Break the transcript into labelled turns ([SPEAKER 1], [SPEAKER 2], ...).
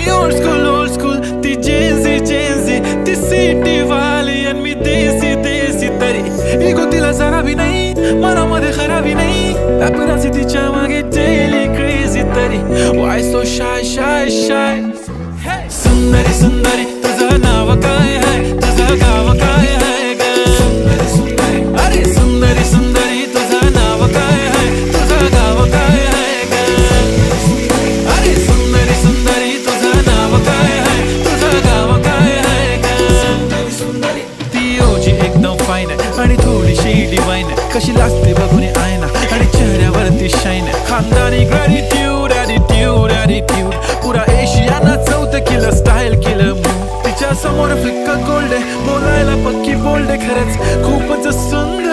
[SPEAKER 1] ती old school ती Gen Z ती सिटी वाली आणि मी देसी तरी इगो तिला जरा भी नाही मनामध्ये खराबी नाही पॅपराझी तिच्या मागे डेली क्रेझी तरी वाय सो शाय सुंदरी तुझं नाव काय आहे तुझं गाव काय आहे ग अरे सुंदरी तुझं नाव काय आहे तुझं गाव काय आहे ग अरे सुंदरी तुझं नाव काय आहे तुझं गाव काय आहे ग ती ओजी एकदम फाईन आहे आणि थोडीशी डिवाईन आहे कशी लागते बघून आयना आणि चेहऱ्यावरती शाईन आहे खानदानी ग्रॅटिट्यूड ॲटिट्यूड पुरा एशियाना चौथं किलं स्टाईल केलं तिच्या समोर फिक्क गोल्ड आहे बोलायला पक्की बोल्ड आहे खरंच खूपच सुंदर